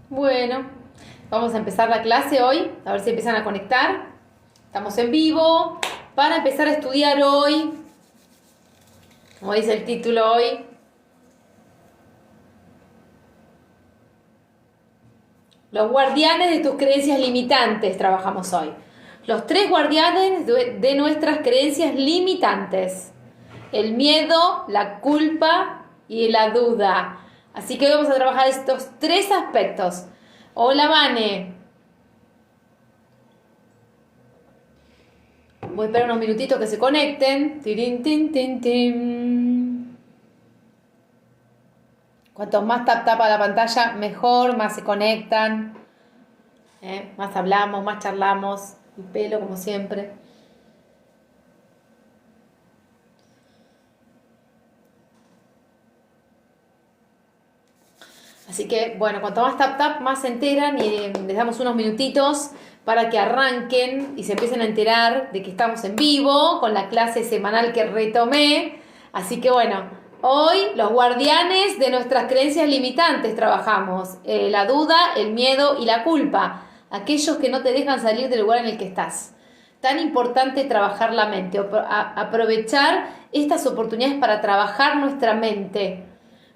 Bueno, vamos a empezar la clase hoy, a ver si empiezan a conectar. Estamos en vivo para empezar a estudiar hoy, como dice el título hoy, los guardianes de tus creencias limitantes. Trabajamos hoy. Los tres guardianes de nuestras creencias limitantes. El miedo, la culpa y la duda. Así que hoy vamos a trabajar estos tres aspectos. Hola, Vane. Voy a esperar unos minutitos que se conecten. Tirin, tin, tin, tin. Cuanto más tapa la pantalla, mejor, más se conectan. Más hablamos, más charlamos. Y pelo, como siempre. Así que, bueno, cuanto más tap, más se enteran y les damos unos minutitos para que arranquen y se empiecen a enterar de que estamos en vivo con la clase semanal que retomé. Así que, bueno, hoy los guardianes de nuestras creencias limitantes trabajamos. La duda, el miedo y la culpa. Aquellos que no te dejan salir del lugar en el que estás. Tan importante trabajar la mente, aprovechar estas oportunidades para trabajar nuestra mente.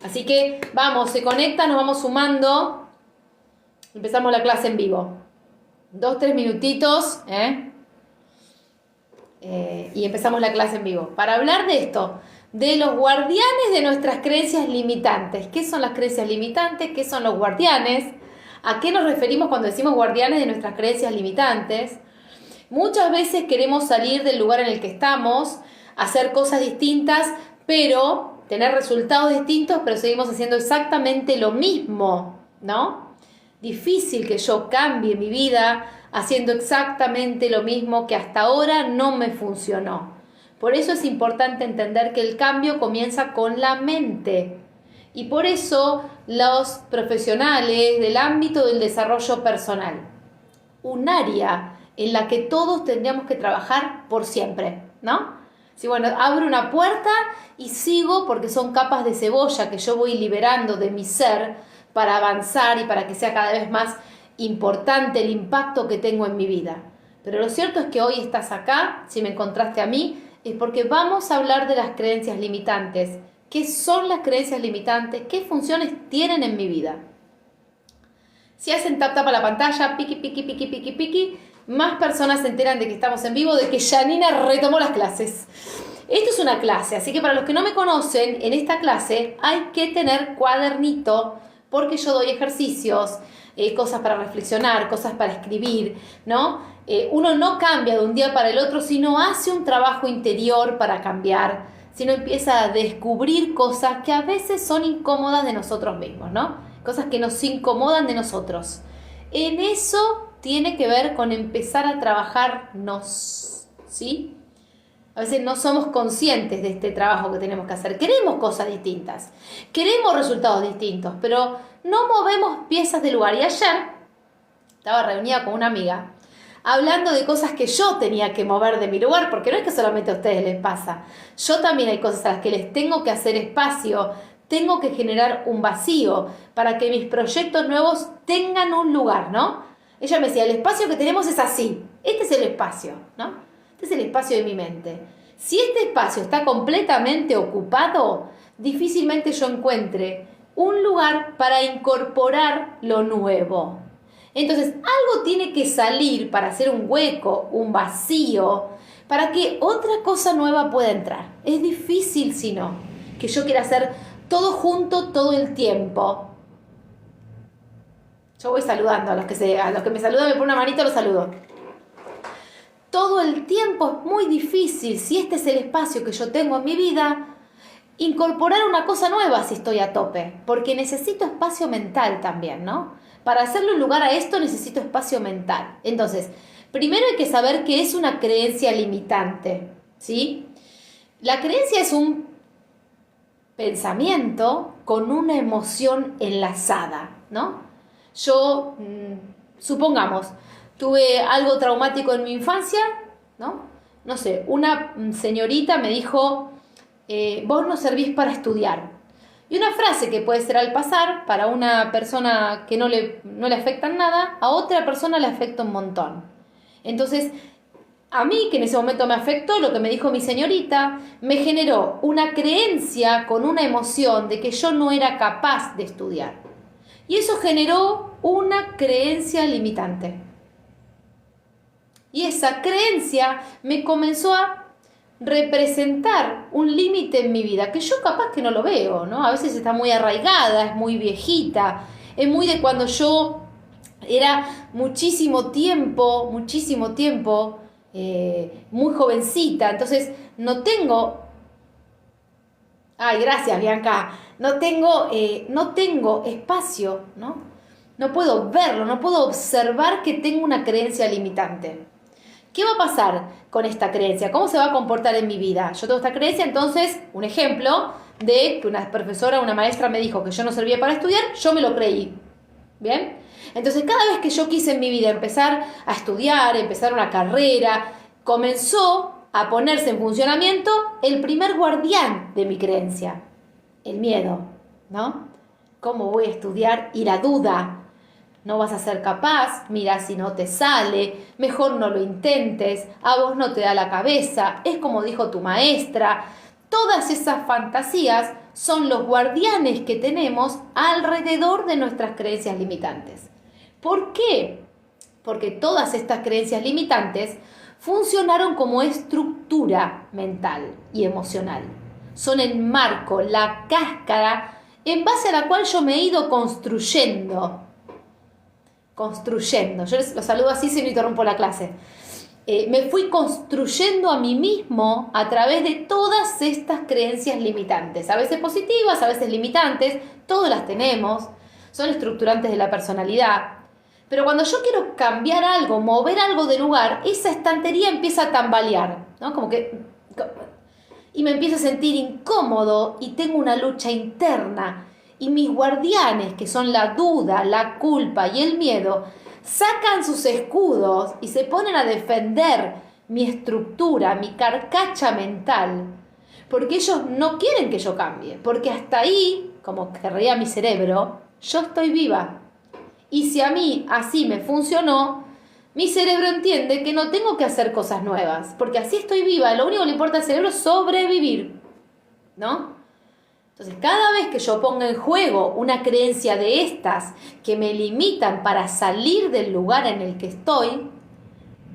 Así que vamos, se conecta, nos vamos sumando. Empezamos la clase en vivo. 2-3 minutitos, y empezamos la clase en vivo. Para hablar de esto, de los guardianes de nuestras creencias limitantes. ¿Qué son las creencias limitantes? ¿Qué son los guardianes? ¿A qué nos referimos cuando decimos guardianes de nuestras creencias limitantes? Muchas veces queremos salir del lugar en el que estamos, hacer cosas distintas, pero tener resultados distintos, pero seguimos haciendo exactamente lo mismo, ¿no? Difícil que yo cambie mi vida haciendo exactamente lo mismo que hasta ahora no me funcionó. Por eso es importante entender que el cambio comienza con la mente. Y por eso los profesionales del ámbito del desarrollo personal, un área en la que todos tendríamos que trabajar por siempre, ¿no? Sí, bueno, abro una puerta y sigo porque son capas de cebolla que yo voy liberando de mi ser para avanzar y para que sea cada vez más importante el impacto que tengo en mi vida. Pero lo cierto es que hoy estás acá, si me encontraste a mí, es porque vamos a hablar de las creencias limitantes. ¿Qué son las creencias limitantes? ¿Qué funciones tienen en mi vida? Si hacen tap a la pantalla, piqui, piqui, piqui, piqui, piqui, más personas se enteran de que estamos en vivo, de que Janina retomó las clases. Esto es una clase, así que para los que no me conocen, en esta clase hay que tener cuadernito, porque yo doy ejercicios, cosas para reflexionar, cosas para escribir, ¿no? Uno no cambia de un día para el otro, sino hace un trabajo interior para cambiar, sino empieza a descubrir cosas que a veces son incómodas de nosotros mismos, ¿no? Cosas que nos incomodan de nosotros. En eso tiene que ver con empezar a trabajarnos, ¿sí? A veces no somos conscientes de este trabajo que tenemos que hacer. Queremos cosas distintas, queremos resultados distintos, pero no movemos piezas del lugar. Y ayer estaba reunida con una amiga hablando de cosas que yo tenía que mover de mi lugar, porque no es que solamente a ustedes les pasa. Yo también hay cosas a las que les tengo que hacer espacio, tengo que generar un vacío para que mis proyectos nuevos tengan un lugar, ¿no? Ella me decía, el espacio que tenemos es así, este es el espacio, ¿no? Este es el espacio de mi mente. Si este espacio está completamente ocupado, difícilmente yo encuentre un lugar para incorporar lo nuevo. Entonces, algo tiene que salir para hacer un hueco, un vacío, para que otra cosa nueva pueda entrar. Es difícil, si no, que yo quiera hacer todo junto todo el tiempo. Yo voy saludando a los que me saludan, me ponen una manito, los saludo. Todo el tiempo es muy difícil, si este es el espacio que yo tengo en mi vida, incorporar una cosa nueva si estoy a tope, porque necesito espacio mental también, ¿no? Para hacerle un lugar a esto necesito espacio mental. Entonces, primero hay que saber qué es una creencia limitante, ¿sí? La creencia es un pensamiento con una emoción enlazada, ¿no? Yo, supongamos, tuve algo traumático en mi infancia, ¿no? No sé, una señorita me dijo, vos no servís para estudiar. Y una frase que puede ser al pasar, para una persona que no le afecta nada, a otra persona le afecta un montón. Entonces, a mí, que en ese momento me afectó lo que me dijo mi señorita, me generó una creencia con una emoción de que yo no era capaz de estudiar. Y eso generó una creencia limitante. Y esa creencia me comenzó a representar un límite en mi vida, que yo capaz que no lo veo, ¿no? A veces está muy arraigada, es muy viejita, es muy de cuando yo era muchísimo tiempo, muy jovencita, entonces no tengo... Ay, gracias, Bianca. No tengo espacio, ¿no? No puedo verlo, no puedo observar que tengo una creencia limitante. ¿Qué va a pasar con esta creencia? ¿Cómo se va a comportar en mi vida? Yo tengo esta creencia, entonces, un ejemplo de que una profesora, una maestra me dijo que yo no servía para estudiar, yo me lo creí. ¿Bien? Entonces, cada vez que yo quise en mi vida empezar a estudiar, empezar una carrera, comenzó a ponerse en funcionamiento el primer guardián de mi creencia, el miedo, ¿no? ¿Cómo voy a estudiar? Y la duda. No vas a ser capaz, mira si no te sale, mejor no lo intentes, a vos no te da la cabeza, es como dijo tu maestra. Todas esas fantasías son los guardianes que tenemos alrededor de nuestras creencias limitantes. ¿Por qué? Porque todas estas creencias limitantes funcionaron como estructura mental y emocional. Son el marco, la cáscara en base a la cual yo me he ido construyendo. Yo les lo saludo así si no interrumpo la clase. Me fui construyendo a mí mismo a través de todas estas creencias limitantes, a veces positivas, a veces limitantes, todas las tenemos, son estructurantes de la personalidad. Pero cuando yo quiero cambiar algo, mover algo de lugar, esa estantería empieza a tambalear, ¿no? Y me empiezo a sentir incómodo y tengo una lucha interna. Y mis guardianes, que son la duda, la culpa y el miedo, sacan sus escudos y se ponen a defender mi estructura, mi carcacha mental. Porque ellos no quieren que yo cambie. Porque hasta ahí, como querría mi cerebro, yo estoy viva. Y si a mí así me funcionó, mi cerebro entiende que no tengo que hacer cosas nuevas. Porque así estoy viva. Lo único que le importa al cerebro es sobrevivir, ¿no? Entonces, cada vez que yo ponga en juego una creencia de estas que me limitan para salir del lugar en el que estoy,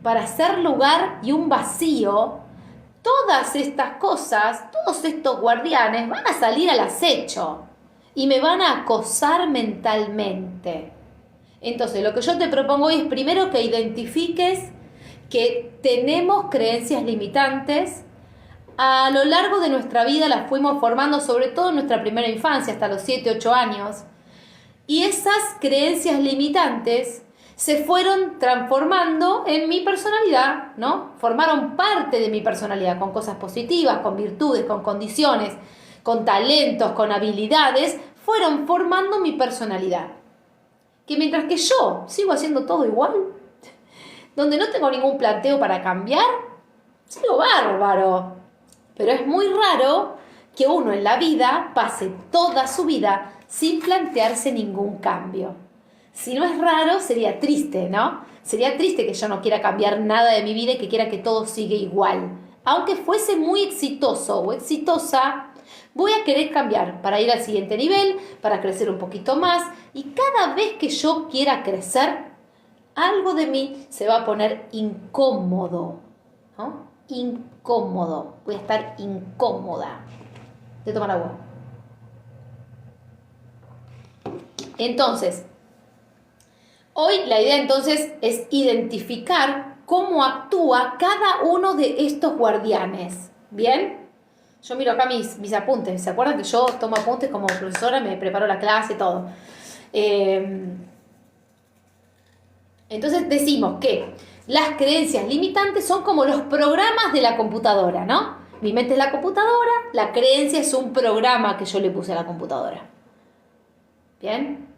para hacer lugar y un vacío, todas estas cosas, todos estos guardianes van a salir al acecho y me van a acosar mentalmente. Entonces, lo que yo te propongo hoy es primero que identifiques que tenemos creencias limitantes. A lo largo de nuestra vida las fuimos formando, sobre todo en nuestra primera infancia, hasta los 7, 8 años. Y esas creencias limitantes se fueron transformando en mi personalidad, ¿no? Formaron parte de mi personalidad, con cosas positivas, con virtudes, con condiciones, con talentos, con habilidades, fueron formando mi personalidad. Que mientras que yo sigo haciendo todo igual, donde no tengo ningún planteo para cambiar, sigo bárbaro. Pero es muy raro que uno en la vida pase toda su vida sin plantearse ningún cambio. Si no es raro, sería triste, ¿no? Sería triste que yo no quiera cambiar nada de mi vida y que quiera que todo siga igual. Aunque fuese muy exitoso o exitosa, voy a querer cambiar para ir al siguiente nivel, para crecer un poquito más. Y cada vez que yo quiera crecer, algo de mí se va a poner incómodo, ¿no? Incómodo. Voy a estar incómoda. De tomar agua. Entonces, hoy la idea entonces es identificar cómo actúa cada uno de estos guardianes. ¿Bien? Yo miro acá mis apuntes. ¿Se acuerdan que yo tomo apuntes como profesora? Me preparo la clase y todo. Entonces decimos que las creencias limitantes son como los programas de la computadora, ¿no? Mi mente es la computadora, la creencia es un programa que yo le puse a la computadora. ¿Bien?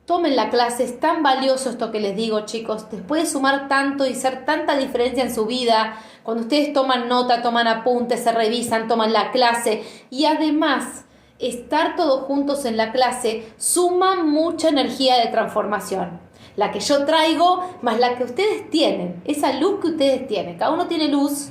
Tomen la clase, es tan valioso esto que les digo, chicos. Les puede sumar tanto y ser tanta diferencia en su vida. Cuando ustedes toman nota, toman apuntes, se revisan, toman la clase. Y además, estar todos juntos en la clase suma mucha energía de transformación. La que yo traigo más la que ustedes tienen, esa luz que ustedes tienen. Cada uno tiene luz,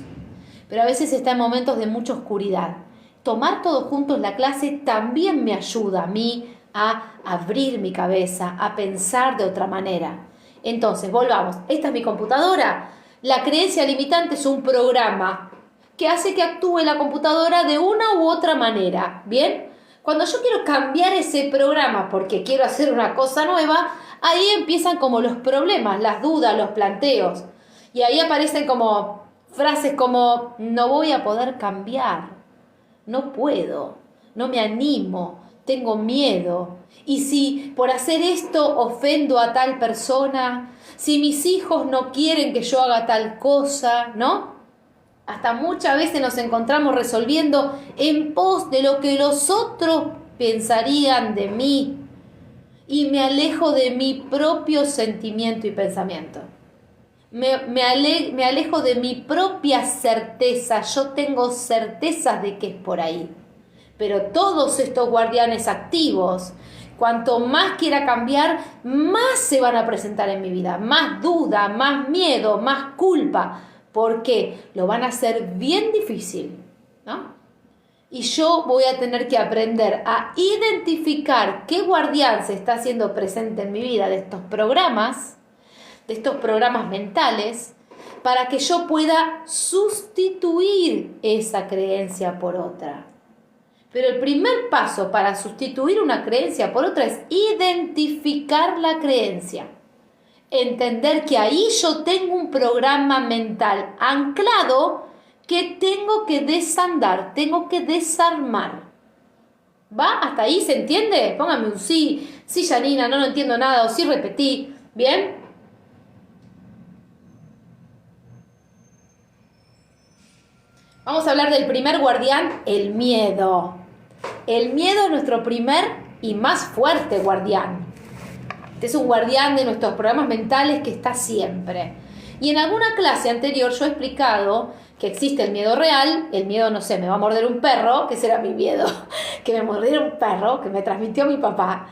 pero a veces está en momentos de mucha oscuridad. Tomar todos juntos la clase también me ayuda a mí a abrir mi cabeza, a pensar de otra manera. Entonces, volvamos. Esta es mi computadora. La creencia limitante es un programa que hace que actúe la computadora de una u otra manera. ¿Bien? Cuando yo quiero cambiar ese programa porque quiero hacer una cosa nueva, ahí empiezan como los problemas, las dudas, los planteos. Y ahí aparecen como frases como: no voy a poder cambiar, no puedo, no me animo, tengo miedo. Y si por hacer esto ofendo a tal persona, si mis hijos no quieren que yo haga tal cosa, ¿no? Hasta muchas veces nos encontramos resolviendo en pos de lo que los otros pensarían de mí. Y me alejo de mi propio sentimiento y pensamiento. Me alejo de mi propia certeza. Yo tengo certezas de que es por ahí. Pero todos estos guardianes activos, cuanto más quiera cambiar, más se van a presentar en mi vida. Más duda, más miedo, más culpa. Porque lo van a hacer bien difícil, ¿no? Y yo voy a tener que aprender a identificar qué guardián se está haciendo presente en mi vida de estos programas mentales, para que yo pueda sustituir esa creencia por otra. Pero el primer paso para sustituir una creencia por otra es identificar la creencia. Entender que ahí yo tengo un programa mental anclado que tengo que desandar, tengo que desarmar. ¿Va? ¿Hasta ahí se entiende? Póngame un sí, sí, Janina, no entiendo nada, o sí repetí. ¿Bien? Vamos a hablar del primer guardián, el miedo. El miedo es nuestro primer y más fuerte guardián. Este es un guardián de nuestros programas mentales que está siempre. Y en alguna clase anterior yo he explicado que existe el miedo real. El miedo, no sé, me va a morder un perro, que será mi miedo, que me mordiera un perro, que me transmitió mi papá.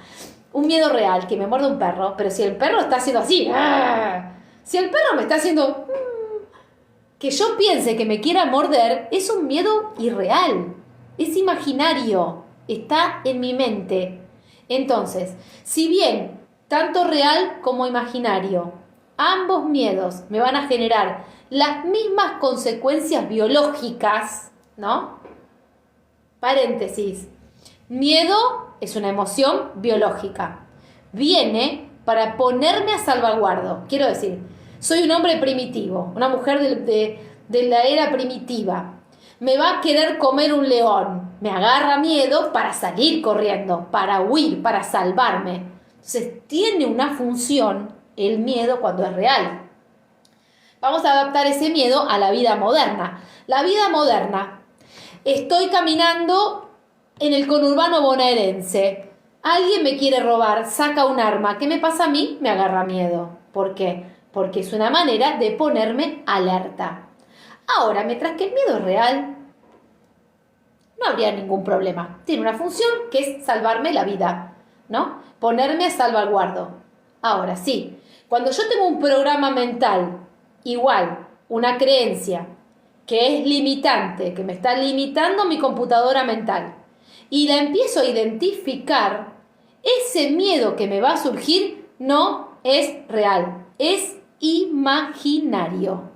Un miedo real, que me muerde un perro, pero si el perro está haciendo así, ¡ah! Si el perro me está haciendo, que yo piense que me quiera morder, es un miedo irreal, es imaginario, está en mi mente. Entonces, si bien tanto real como imaginario, ambos miedos me van a generar las mismas consecuencias biológicas, ¿no? Paréntesis. Miedo es una emoción biológica. Viene para ponerme a salvaguardo. Quiero decir, soy un hombre primitivo, una mujer de la era primitiva. Me va a querer comer un león. Me agarra miedo para salir corriendo, para huir, para salvarme. Entonces, tiene una función el miedo cuando es real. Vamos a adaptar ese miedo a la vida moderna. La vida moderna. Estoy caminando en el conurbano bonaerense. Alguien me quiere robar, saca un arma. ¿Qué me pasa a mí? Me agarra miedo. ¿Por qué? Porque es una manera de ponerme alerta. Ahora, mientras que el miedo es real, no habría ningún problema. Tiene una función que es salvarme la vida, ¿no? Ponerme a salvaguardo. Ahora, sí, cuando yo tengo un programa mental igual, una creencia que es limitante, que me está limitando mi computadora mental, y la empiezo a identificar, ese miedo que me va a surgir no es real, es imaginario.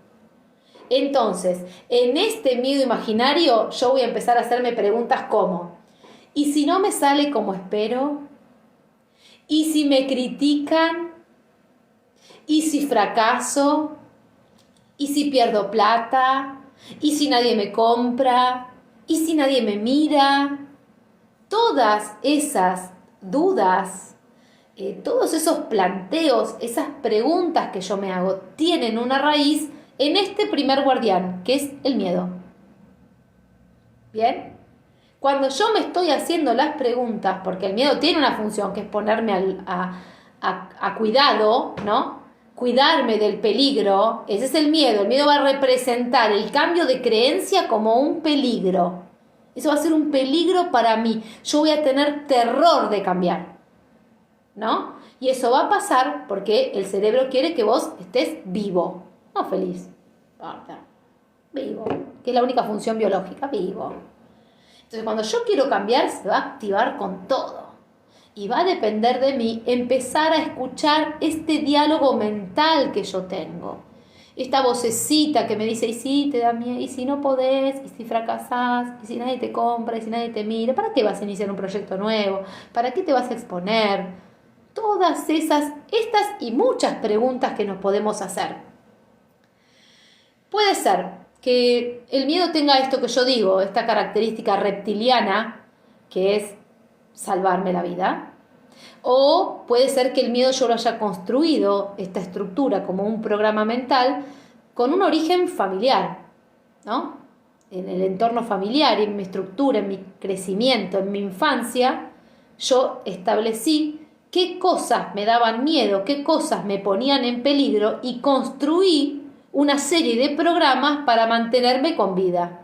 Entonces, en este miedo imaginario, yo voy a empezar a hacerme preguntas como: ¿y si no me sale como espero? ¿Y si me critican? ¿Y si fracaso? ¿Y si pierdo plata? ¿Y si nadie me compra? ¿Y si nadie me mira? Todas esas dudas, todos esos planteos, esas preguntas que yo me hago, tienen una raíz en este primer guardián, que es el miedo. ¿Bien? Cuando yo me estoy haciendo las preguntas, porque el miedo tiene una función que es ponerme a cuidado, ¿no? Cuidarme del peligro, ese es el miedo. El miedo va a representar el cambio de creencia como un peligro. Eso va a ser un peligro para mí. Yo voy a tener terror de cambiar, ¿no? Y eso va a pasar porque el cerebro quiere que vos estés vivo, no feliz. Vivo, que es la única función biológica, vivo. Entonces, cuando yo quiero cambiar, se va a activar con todo. Y va a depender de mí empezar a escuchar este diálogo mental que yo tengo. Esta vocecita que me dice, y si te da miedo, y si no podés, y si fracasás, y si nadie te compra, y si nadie te mira, ¿para qué vas a iniciar un proyecto nuevo? ¿Para qué te vas a exponer? Todas estas y muchas preguntas que nos podemos hacer. Puede ser que el miedo tenga esto que yo digo, esta característica reptiliana, que es salvarme la vida. O puede ser que el miedo yo lo haya construido, esta estructura, como un programa mental, con un origen familiar, ¿no? En el entorno familiar, en mi estructura, en mi crecimiento, en mi infancia, yo establecí qué cosas me daban miedo, qué cosas me ponían en peligro y construí una serie de programas para mantenerme con vida.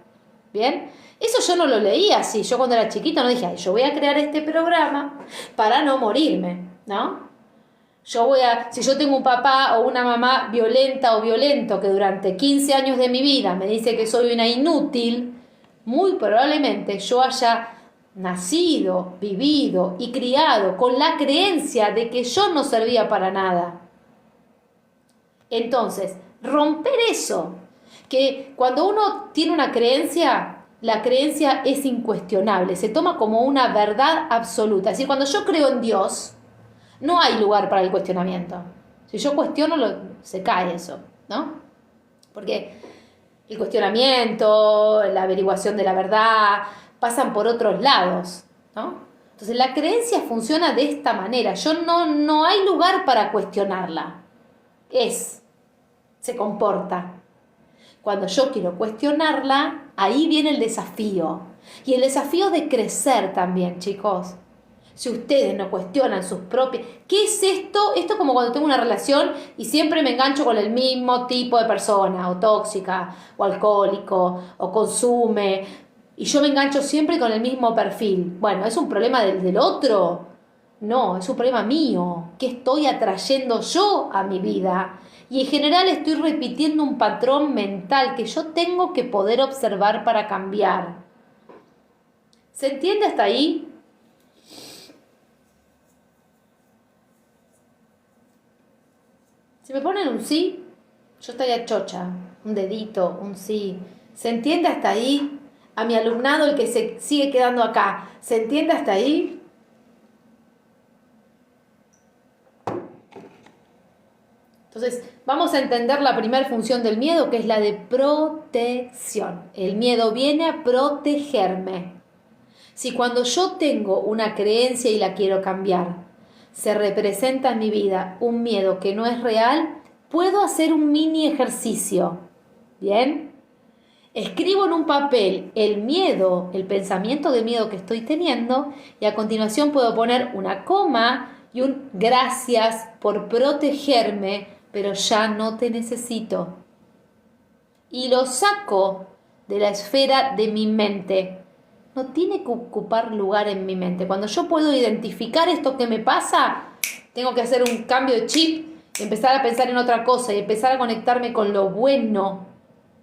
¿Bien? Eso yo no lo leía así. Yo cuando era chiquita no dije, ay, yo voy a crear este programa para no morirme, ¿no? Si yo tengo un papá o una mamá violenta o violento que durante 15 años de mi vida me dice que soy una inútil, muy probablemente yo haya nacido, vivido y criado con la creencia de que yo no servía para nada. Entonces, romper eso, que cuando uno tiene una creencia, la creencia es incuestionable, se toma como una verdad absoluta. Es decir, cuando yo creo en Dios, no hay lugar para el cuestionamiento. Si yo cuestiono, se cae eso, ¿no? Porque el cuestionamiento, la averiguación de la verdad, pasan por otros lados, ¿no? Entonces la creencia funciona de esta manera. No hay lugar para cuestionarla. Se comporta. Cuando yo quiero cuestionarla, ahí viene el desafío. Y el desafío de crecer también, chicos. Si ustedes no cuestionan sus propias... ¿Qué es esto? Esto es como cuando tengo una relación y siempre me engancho con el mismo tipo de persona, o tóxica, o alcohólico, o consume, y yo me engancho siempre con el mismo perfil. Bueno, ¿es un problema del otro? No, es un problema mío. ¿Qué estoy atrayendo yo a mi vida? Y en general estoy repitiendo un patrón mental que yo tengo que poder observar para cambiar. ¿Se entiende hasta ahí? Si me ponen un sí, yo estaría chocha. Un dedito, un sí. ¿Se entiende hasta ahí? A mi alumnado, el que se sigue quedando acá, ¿se entiende hasta ahí? Entonces, vamos a entender la primera función del miedo, que es la de protección. El miedo viene a protegerme. Si cuando yo tengo una creencia y la quiero cambiar, se representa en mi vida un miedo que no es real, puedo hacer un mini ejercicio. ¿Bien? Escribo en un papel el miedo, el pensamiento de miedo que estoy teniendo, y a continuación puedo poner una coma y un gracias por protegerme, pero ya no te necesito. Y lo saco de la esfera de mi mente. No tiene que ocupar lugar en mi mente. Cuando yo puedo identificar esto que me pasa, tengo que hacer un cambio de chip, empezar a pensar en otra cosa y empezar a conectarme con lo bueno.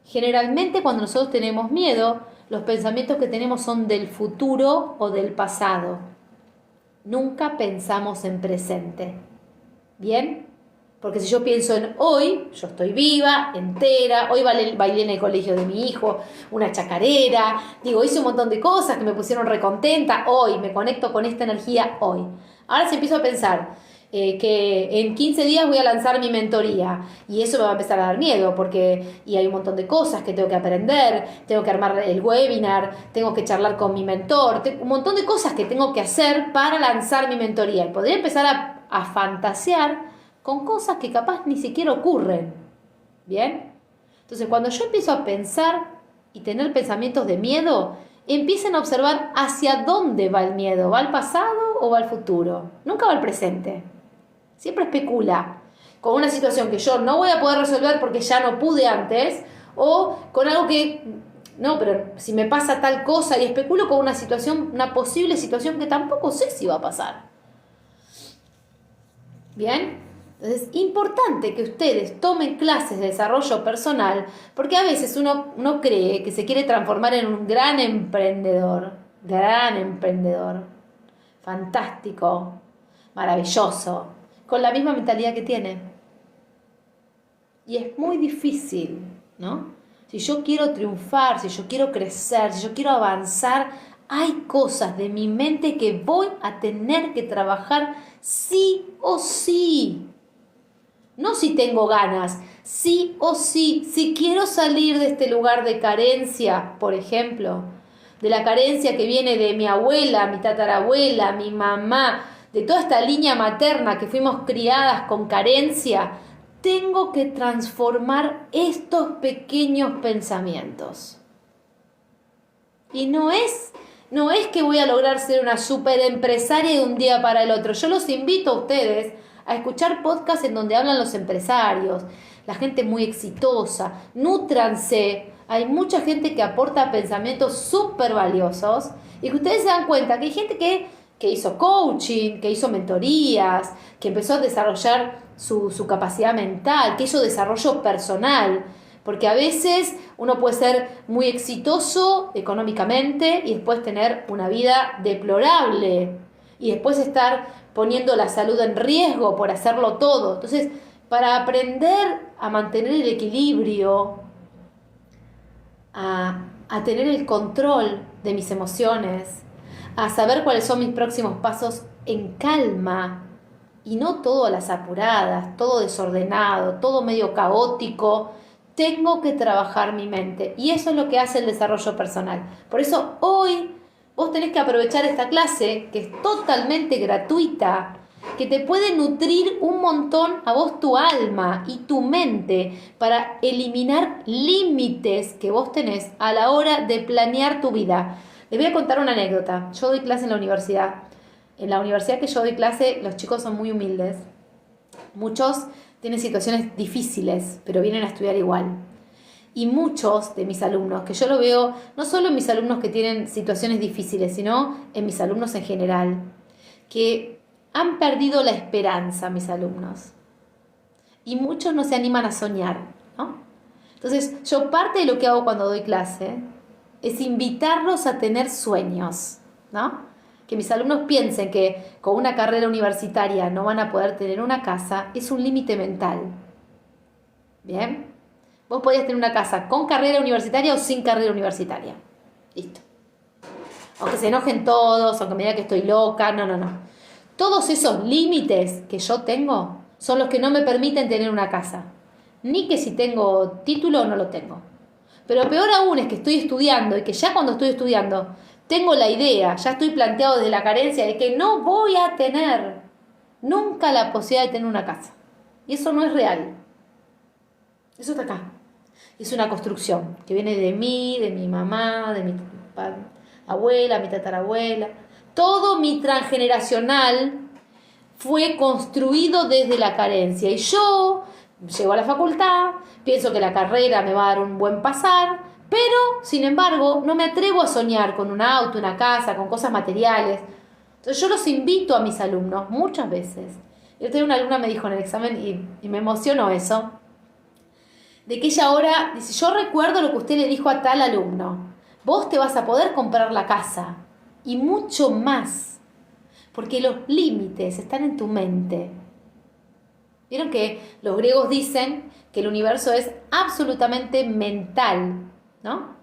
Generalmente cuando nosotros tenemos miedo, los pensamientos que tenemos son del futuro o del pasado. Nunca pensamos en presente. ¿Bien? Porque si yo pienso en hoy, yo estoy viva, entera, hoy bailé en el colegio de mi hijo, una chacarera, hice un montón de cosas que me pusieron recontenta, hoy me conecto con esta energía hoy. Ahora si empiezo a pensar que en 15 días voy a lanzar mi mentoría y eso me va a empezar a dar miedo y hay un montón de cosas que tengo que aprender, tengo que armar el webinar, tengo que charlar con mi mentor, un montón de cosas que tengo que hacer para lanzar mi mentoría y podría empezar a fantasear con cosas que capaz ni siquiera ocurren. ¿Bien? Entonces, cuando yo empiezo a pensar y tener pensamientos de miedo, empiecen a observar hacia dónde va el miedo. ¿Va al pasado o va al futuro? Nunca va al presente. Siempre especula con una situación que yo no voy a poder resolver porque ya no pude antes, o con algo que no, pero si me pasa tal cosa, y especulo con una situación, una posible situación que tampoco sé si va a pasar. ¿Bien? Entonces, es importante que ustedes tomen clases de desarrollo personal, porque a veces uno cree que se quiere transformar en un gran emprendedor, fantástico, maravilloso, con la misma mentalidad que tiene. Y es muy difícil, ¿no? Si yo quiero triunfar, si yo quiero crecer, si yo quiero avanzar, hay cosas de mi mente que voy a tener que trabajar sí o sí. No si tengo ganas, sí o sí. Si quiero salir de este lugar de carencia, por ejemplo, de la carencia que viene de mi abuela, mi tatarabuela, mi mamá, de toda esta línea materna que fuimos criadas con carencia, tengo que transformar estos pequeños pensamientos. Y no es que voy a lograr ser una super empresaria de un día para el otro. Yo los invito a ustedes a escuchar podcasts en donde hablan los empresarios, la gente muy exitosa. Nútranse. Hay mucha gente que aporta pensamientos súper valiosos y que ustedes se dan cuenta que hay gente que hizo coaching, que hizo mentorías, que empezó a desarrollar su capacidad mental, que hizo desarrollo personal. Porque a veces uno puede ser muy exitoso económicamente y después tener una vida deplorable y después estar poniendo la salud en riesgo por hacerlo todo. Entonces, para aprender a mantener el equilibrio, a tener el control de mis emociones, a saber cuáles son mis próximos pasos en calma y no todo a las apuradas, todo desordenado, todo medio caótico, tengo que trabajar mi mente. Y eso es lo que hace el desarrollo personal. Por eso hoy vos tenés que aprovechar esta clase, que es totalmente gratuita, que te puede nutrir un montón a vos tu alma y tu mente para eliminar límites que vos tenés a la hora de planear tu vida. Les voy a contar una anécdota. Yo doy clase en la universidad. En la universidad que yo doy clase, los chicos son muy humildes. Muchos tienen situaciones difíciles, pero vienen a estudiar igual. Y muchos de mis alumnos, que yo lo veo no solo en mis alumnos que tienen situaciones difíciles, sino en mis alumnos en general, que han perdido la esperanza, mis alumnos. Y muchos no se animan a soñar, ¿no? Entonces, yo parte de lo que hago cuando doy clase es invitarlos a tener sueños, ¿no? Que mis alumnos piensen que con una carrera universitaria no van a poder tener una casa, es un límite mental. ¿Bien? Vos podías tener una casa con carrera universitaria o sin carrera universitaria. Listo. Aunque se enojen todos, aunque me digan que estoy loca, no. Todos esos límites que yo tengo son los que no me permiten tener una casa. Ni que si tengo título o no lo tengo. Pero peor aún es que estoy estudiando y que ya cuando estoy estudiando tengo la idea, ya estoy planteado desde la carencia de que no voy a tener nunca la posibilidad de tener una casa. Y eso no es real. Eso está acá. Es una construcción que viene de mí, de mi mamá, de mi abuela, mi tatarabuela. Todo mi transgeneracional fue construido desde la carencia. Y yo llego a la facultad, pienso que la carrera me va a dar un buen pasar, pero, sin embargo, no me atrevo a soñar con un auto, una casa, con cosas materiales. Entonces yo los invito a mis alumnos muchas veces. Yo tengo una alumna me dijo en el examen y me emocionó eso, de que ella ahora dice, yo recuerdo lo que usted le dijo a tal alumno, vos te vas a poder comprar la casa y mucho más, porque los límites están en tu mente. Vieron que los griegos dicen que el universo es absolutamente mental, ¿no?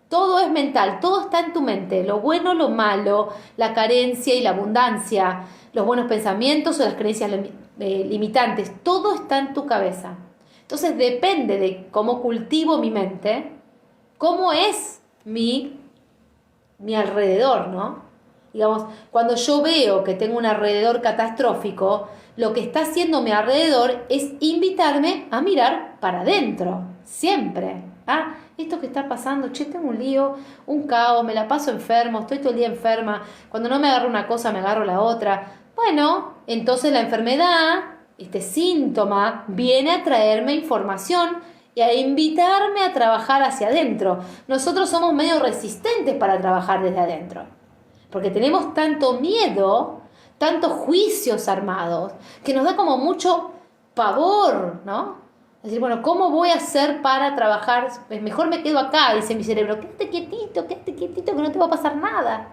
Todo es mental, todo está en tu mente, lo bueno, lo malo, la carencia y la abundancia, los buenos pensamientos o las creencias limitantes, todo está en tu cabeza. Entonces depende de cómo cultivo mi mente, cómo es mi alrededor, ¿no? Digamos, cuando yo veo que tengo un alrededor catastrófico, lo que está haciendo mi alrededor es invitarme a mirar para adentro, siempre. Esto que está pasando, tengo un lío, un caos, me la paso enfermo, estoy todo el día enferma, cuando no me agarro una cosa me agarro la otra. Bueno, entonces la enfermedad, este síntoma, viene a traerme información y a invitarme a trabajar hacia adentro. Nosotros somos medio resistentes para trabajar desde adentro, porque tenemos tanto miedo, tantos juicios armados, que nos da como mucho pavor, ¿no? Es decir, bueno, ¿cómo voy a hacer para trabajar? Mejor me quedo acá, dice mi cerebro. Quédate quietito, que no te va a pasar nada.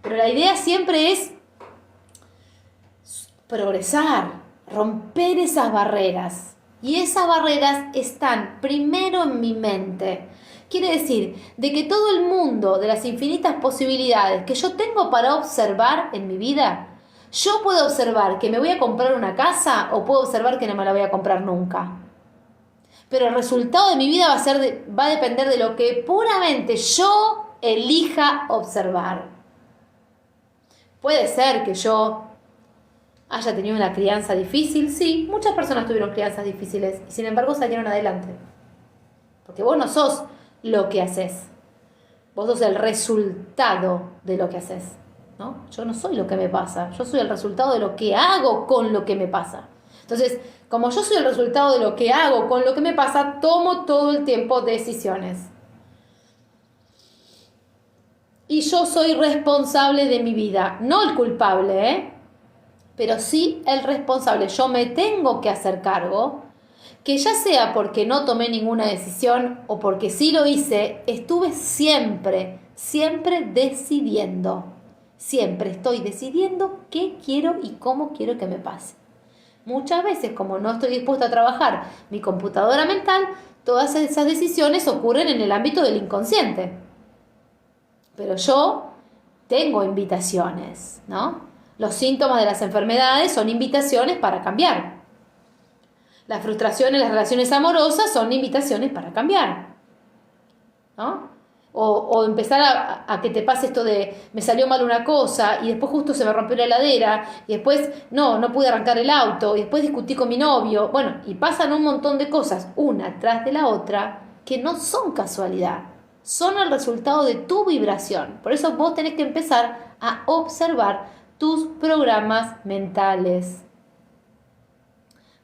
Pero la idea siempre es progresar, romper esas barreras. Y esas barreras están primero en mi mente. Quiere decir, de que todo el mundo, de las infinitas posibilidades que yo tengo para observar en mi vida, yo puedo observar que me voy a comprar una casa o puedo observar que no me la voy a comprar nunca. Pero el resultado de mi vida va a depender de lo que puramente yo elija observar. Puede ser que yo haya tenido una crianza difícil, sí, muchas personas tuvieron crianzas difíciles y sin embargo salieron adelante. Porque vos no sos lo que haces, vos sos el resultado de lo que haces, ¿no? Yo no soy lo que me pasa, yo soy el resultado de lo que hago con lo que me pasa. Entonces, como yo soy el resultado de lo que hago con lo que me pasa, tomo todo el tiempo decisiones. Y yo soy responsable de mi vida, no el culpable, pero sí el responsable. Yo me tengo que hacer cargo, que ya sea porque no tomé ninguna decisión o porque sí lo hice, estuve siempre decidiendo. Siempre estoy decidiendo qué quiero y cómo quiero que me pase. Muchas veces, como no estoy dispuesta a trabajar mi computadora mental, todas esas decisiones ocurren en el ámbito del inconsciente. Pero yo tengo invitaciones, ¿no? Los síntomas de las enfermedades son invitaciones para cambiar. Las frustraciones, las relaciones amorosas son invitaciones para cambiar, ¿no? O empezar a que te pase esto de me salió mal una cosa y después justo se me rompió la heladera y después no pude arrancar el auto y después discutí con mi novio. Bueno, y pasan un montón de cosas una tras de la otra que no son casualidad, son el resultado de tu vibración. Por eso vos tenés que empezar a observar tus programas mentales.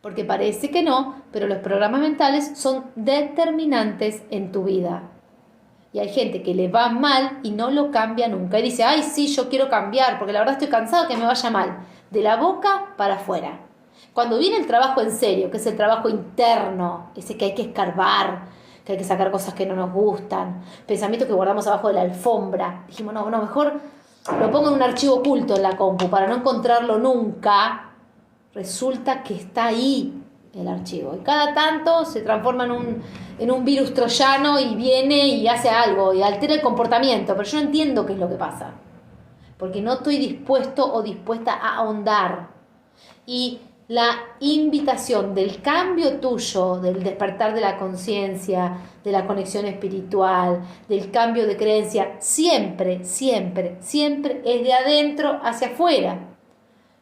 Porque parece que no, pero los programas mentales son determinantes en tu vida. Y hay gente que le va mal y no lo cambia nunca. Y dice, ay, sí, yo quiero cambiar, porque la verdad estoy cansado que me vaya mal. De la boca para afuera. Cuando viene el trabajo en serio, que es el trabajo interno, ese que hay que escarbar, que hay que sacar cosas que no nos gustan, pensamientos que guardamos abajo de la alfombra. Dijimos, no, mejor lo pongo en un archivo oculto en la compu para no encontrarlo nunca. Resulta que está ahí el archivo. Y cada tanto se transforma en un virus troyano y viene y hace algo y altera el comportamiento. Pero yo no entiendo qué es lo que pasa. Porque no estoy dispuesto o dispuesta a ahondar. Y la invitación del cambio tuyo, del despertar de la conciencia, de la conexión espiritual, del cambio de creencia, siempre es de adentro hacia afuera.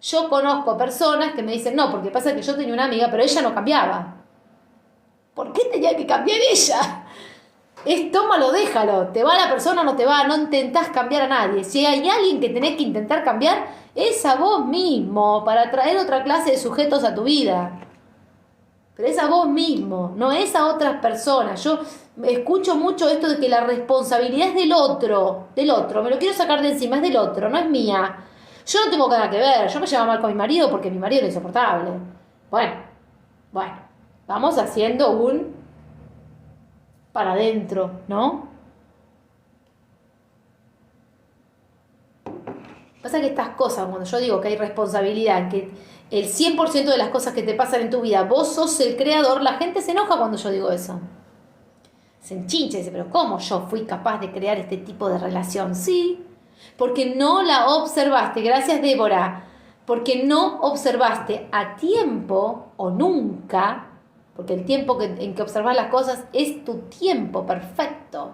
Yo conozco personas que me dicen, no, porque pasa que yo tenía una amiga, pero ella no cambiaba. ¿Por qué tenía que cambiar ella? Es tómalo, déjalo, te va la persona o no te va, no intentás cambiar a nadie. Si hay alguien que tenés que intentar cambiar, es a vos mismo, para traer otra clase de sujetos a tu vida. Pero es a vos mismo, no es a otras personas. Yo escucho mucho esto de que la responsabilidad es del otro, me lo quiero sacar de encima, es del otro, no es mía. Yo no tengo nada que ver, yo me llevaba mal con mi marido porque mi marido era insoportable. Bueno, vamos haciendo un para adentro, ¿no? Pasa que estas cosas, cuando yo digo que hay responsabilidad, que el 100% de las cosas que te pasan en tu vida, vos sos el creador, la gente se enoja cuando yo digo eso. Se enchincha y dice, pero ¿cómo yo fui capaz de crear este tipo de relación? Sí, porque no la observaste, gracias Débora, porque no observaste a tiempo o nunca, porque el tiempo en que observas las cosas es tu tiempo perfecto.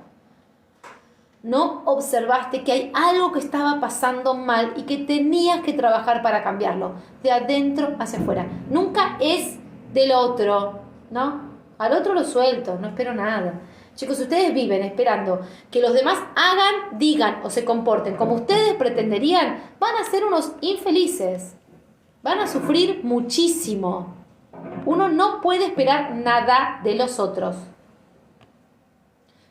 No observaste que hay algo que estaba pasando mal y que tenías que trabajar para cambiarlo, de adentro hacia afuera. Nunca es del otro, ¿no? Al otro lo suelto, no espero nada. Chicos, si ustedes viven esperando que los demás hagan, digan o se comporten como ustedes pretenderían, van a ser unos infelices. Van a sufrir muchísimo. Uno no puede esperar nada de los otros.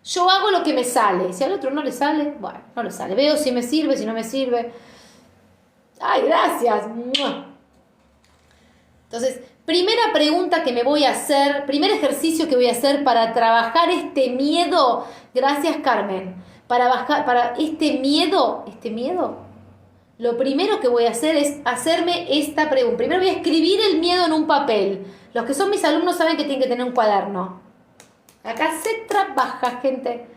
Yo hago lo que me sale. Si al otro no le sale, bueno, no le sale. Veo si me sirve, si no me sirve. ¡Ay, gracias! Entonces, primera pregunta que me voy a hacer, primer ejercicio que voy a hacer para trabajar este miedo. Gracias, Carmen. Para este miedo, lo primero que voy a hacer es hacerme esta pregunta. Primero voy a escribir el miedo en un papel. Los que son mis alumnos saben que tienen que tener un cuaderno. Acá se trabaja, gente.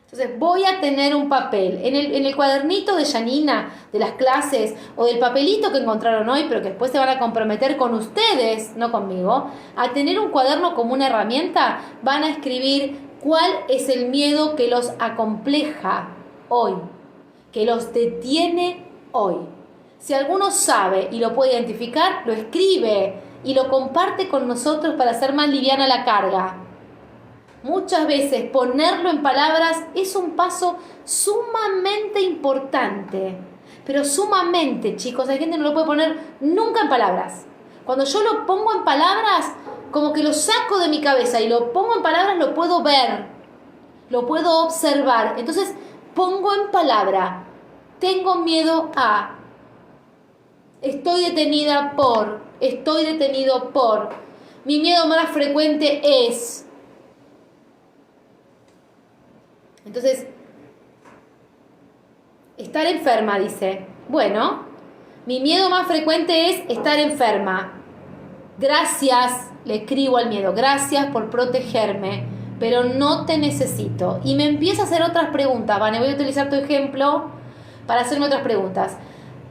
Entonces voy a tener un papel. En el cuadernito de Janina, de las clases, o del papelito que encontraron hoy, pero que después se van a comprometer con ustedes, no conmigo, a tener un cuaderno como una herramienta, van a escribir cuál es el miedo que los acompleja hoy, que los detiene hoy. Si alguno sabe y lo puede identificar, lo escribe y lo comparte con nosotros para hacer más liviana la carga. Muchas veces ponerlo en palabras es un paso sumamente importante, pero sumamente, chicos, hay gente que no lo puede poner nunca en palabras. Cuando yo lo pongo en palabras, como que lo saco de mi cabeza y lo pongo en palabras, lo puedo ver, lo puedo observar. Entonces pongo en palabra, tengo miedo a, estoy detenido por, mi miedo más frecuente es. Entonces, estar enferma, dice. Bueno, mi miedo más frecuente es estar enferma. Gracias, le escribo al miedo, gracias por protegerme, pero no te necesito. Y me empieza a hacer otras preguntas. Vane, voy a utilizar tu ejemplo para hacerme otras preguntas.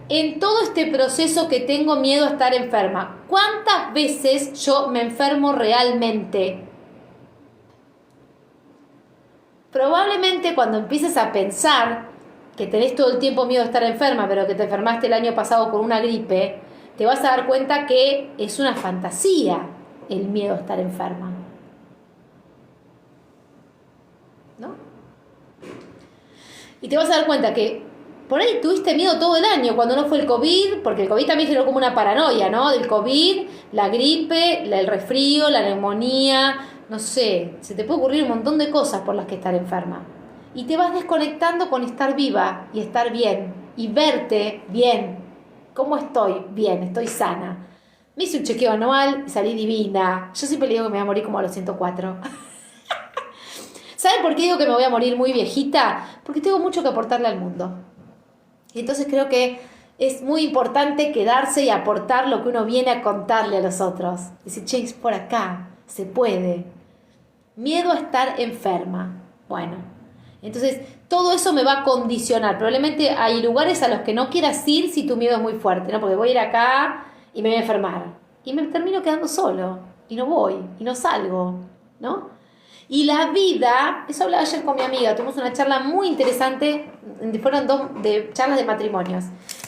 En todo este proceso que tengo miedo a estar enferma, ¿cuántas veces yo me enfermo realmente? Probablemente cuando empieces a pensar que tenés todo el tiempo miedo a estar enferma, pero que te enfermaste el año pasado con una gripe, te vas a dar cuenta que es una fantasía el miedo a estar enferma. ¿No? Y te vas a dar cuenta que por ahí tuviste miedo todo el año, cuando no fue el COVID, porque el COVID también generó como una paranoia, ¿no? Del COVID, la gripe, el resfrío, la neumonía. No sé, se te puede ocurrir un montón de cosas por las que estar enferma. Y te vas desconectando con estar viva y estar bien. Y verte bien. ¿Cómo estoy? Bien, estoy sana. Me hice un chequeo anual y salí divina. Yo siempre le digo que me voy a morir como a los 104. ¿Saben por qué digo que me voy a morir muy viejita? Porque tengo mucho que aportarle al mundo. Y entonces creo que es muy importante quedarse y aportar lo que uno viene a contarle a los otros. Decir, che, es por acá, se puede. Miedo a estar enferma. Bueno, entonces todo eso me va a condicionar. Probablemente hay lugares a los que no quieras ir si tu miedo es muy fuerte, ¿no? Porque voy a ir acá y me voy a enfermar. Y me termino quedando solo. Y no voy, y no salgo, ¿no? Y la vida, eso hablaba ayer con mi amiga, tuvimos una charla muy interesante, fueron 2 charlas de matrimonios.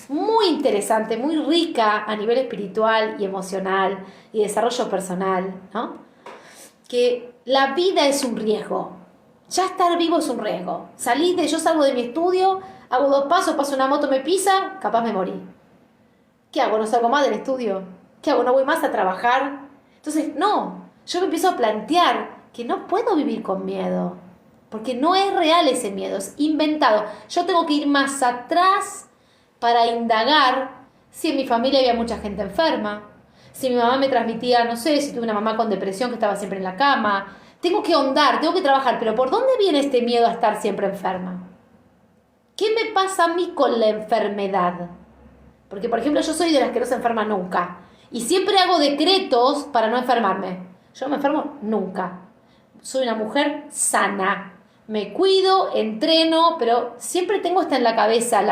Muy interesante, muy rica a nivel espiritual y emocional y desarrollo personal, ¿no? Que la vida es un riesgo. Ya estar vivo es un riesgo. Yo salgo de mi estudio, hago 2 pasos, paso una moto, me pisa, capaz me morí. ¿Qué hago? ¿No salgo más del estudio? ¿Qué hago? ¿No voy más a trabajar? Entonces, no. Yo me empiezo a plantear que no puedo vivir con miedo. Porque no es real ese miedo, es inventado. Yo tengo que ir más atrás para indagar si en mi familia había mucha gente enferma. Si mi mamá me transmitía, no sé, si tuve una mamá con depresión que estaba siempre en la cama. Tengo que ahondar, tengo que trabajar. Pero ¿por dónde viene este miedo a estar siempre enferma? ¿Qué me pasa a mí con la enfermedad? Porque, por ejemplo, yo soy de las que no se enferma nunca. Y siempre hago decretos para no enfermarme. Yo no me enfermo nunca. Soy una mujer sana. Me cuido, entreno, pero siempre tengo hasta en la cabeza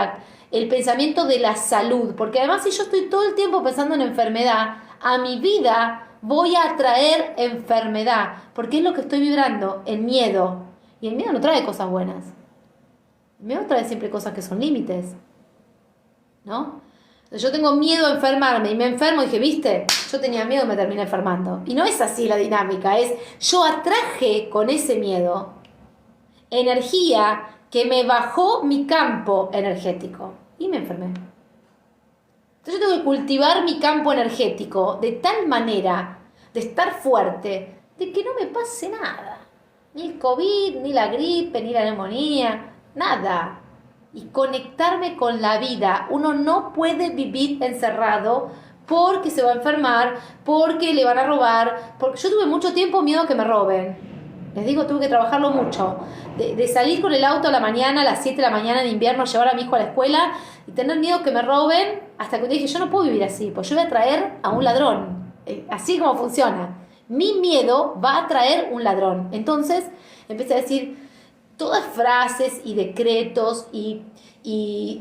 el pensamiento de la salud. Porque además, si yo estoy todo el tiempo pensando en enfermedad, a mi vida voy a atraer enfermedad. Porque es lo que estoy vibrando, el miedo. Y el miedo no trae cosas buenas. El miedo trae siempre cosas que son límites, ¿no? Yo tengo miedo a enfermarme y me enfermo y dije, ¿viste? Yo tenía miedo y me terminé enfermando. Y no es así la dinámica, es yo atraje con ese miedo energía que me bajó mi campo energético y me enfermé. Entonces yo tengo que cultivar mi campo energético de tal manera de estar fuerte, de que no me pase nada. Ni el COVID, ni la gripe, ni la neumonía, nada. Y conectarme con la vida. Uno no puede vivir encerrado porque se va a enfermar, porque le van a robar, porque yo tuve mucho tiempo miedo a que me roben. Les digo, tuve que trabajarlo mucho. De salir con el auto a la mañana, a las 7 de la mañana en invierno, llevar a mi hijo a la escuela y tener miedo que me roben, hasta que un día dije, yo no puedo vivir así, pues yo voy a traer a un ladrón. Así como funciona. Mi miedo va a traer un ladrón. Entonces empecé a decir todas frases y decretos y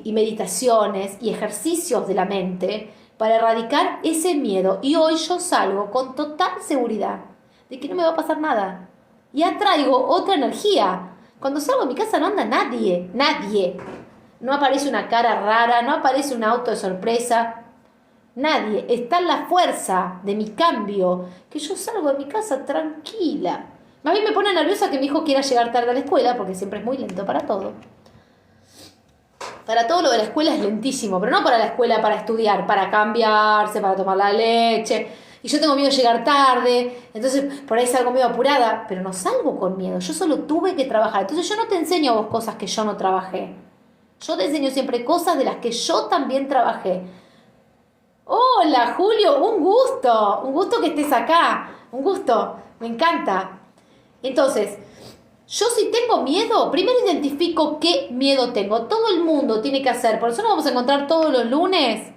meditaciones y ejercicios de la mente para erradicar ese miedo. Y hoy yo salgo con total seguridad de que no me va a pasar nada. Y atraigo otra energía. Cuando salgo de mi casa no anda nadie. No aparece una cara rara, no aparece un auto de sorpresa. Nadie. Está la fuerza de mi cambio. Que yo salgo de mi casa tranquila. A mí me pone nerviosa que mi hijo quiera llegar tarde a la escuela, porque siempre es muy lento para todo. Para todo lo de la escuela es lentísimo, pero no para la escuela para estudiar, para cambiarse, para tomar la leche. Y yo tengo miedo de llegar tarde, entonces por ahí salgo medio apurada, pero no salgo con miedo, yo solo tuve que trabajar. Entonces yo no te enseño a vos cosas que yo no trabajé. Yo te enseño siempre cosas de las que yo también trabajé. Hola Julio, un gusto que estés acá, un gusto, me encanta. Entonces, yo si tengo miedo, primero identifico qué miedo tengo. Todo el mundo tiene que hacer, por eso nos vamos a encontrar todos los lunes.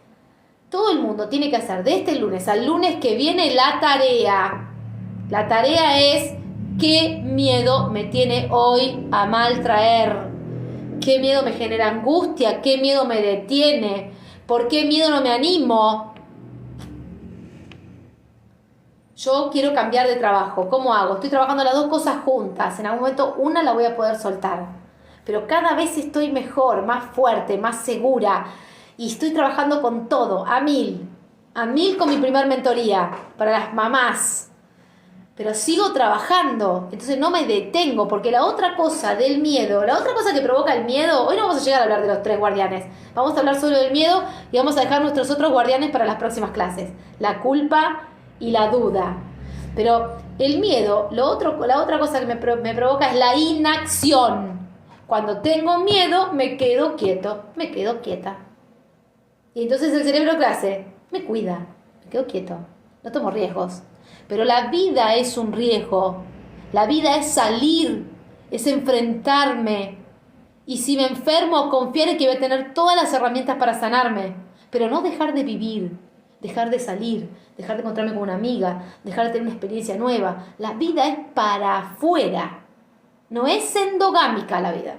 Todo el mundo tiene que hacer de este lunes al lunes que viene la tarea. La tarea es qué miedo me tiene hoy a mal traer. Qué miedo me genera angustia, qué miedo me detiene, por qué miedo no me animo. Yo quiero cambiar de trabajo. ¿Cómo hago? Estoy trabajando las dos cosas juntas. En algún momento una la voy a poder soltar. Pero cada vez estoy mejor, más fuerte, más segura. Y estoy trabajando con todo, a mil con mi primer mentoría, para las mamás. Pero sigo trabajando, entonces no me detengo, porque la otra cosa del miedo, la otra cosa que provoca el miedo, hoy no vamos a llegar a hablar de los 3 guardianes, vamos a hablar solo del miedo y vamos a dejar nuestros otros guardianes para las próximas clases, la culpa y la duda. Pero el miedo, la otra cosa que me provoca es la inacción. Cuando tengo miedo, me quedo quieto, me quedo quieta. Y entonces el cerebro, ¿qué hace? Me cuida, me quedo quieto, no tomo riesgos. Pero la vida es un riesgo, la vida es salir, es enfrentarme. Y si me enfermo, confiar en que voy a tener todas las herramientas para sanarme. Pero no dejar de vivir, dejar de salir, dejar de encontrarme con una amiga, dejar de tener una experiencia nueva. La vida es para afuera, no es endogámica la vida,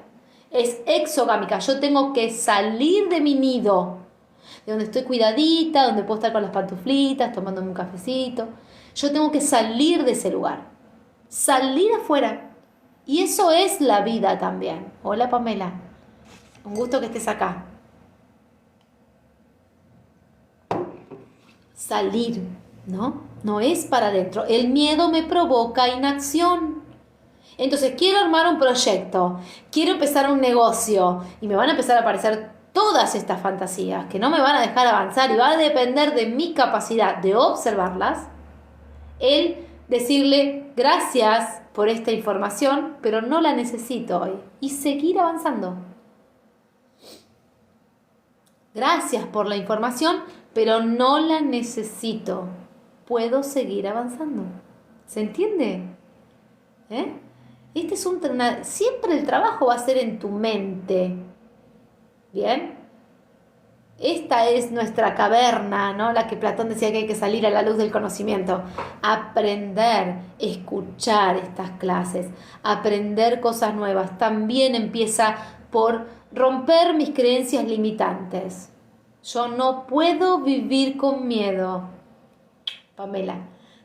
es exogámica. Yo tengo que salir de mi nido, de donde estoy cuidadita, donde puedo estar con las pantuflitas, tomándome un cafecito. Yo tengo que salir de ese lugar, salir afuera. Y eso es la vida también. Hola Pamela, un gusto que estés acá. Salir, ¿no? No es para adentro. El miedo me provoca inacción. Entonces quiero armar un proyecto, quiero empezar un negocio y me van a empezar a aparecer todas estas fantasías que no me van a dejar avanzar y va a depender de mi capacidad de observarlas, el decirle gracias por esta información, pero no la necesito hoy, y seguir avanzando. Gracias por la información, pero no la necesito. Puedo seguir avanzando. ¿Se entiende? Este es siempre el trabajo va a ser en tu mente. ¿Bien? Esta es nuestra caverna, ¿no? La que Platón decía que hay que salir a la luz del conocimiento. Aprender, escuchar estas clases, aprender cosas nuevas. También empieza por romper mis creencias limitantes. Yo no puedo vivir con miedo, Pamela.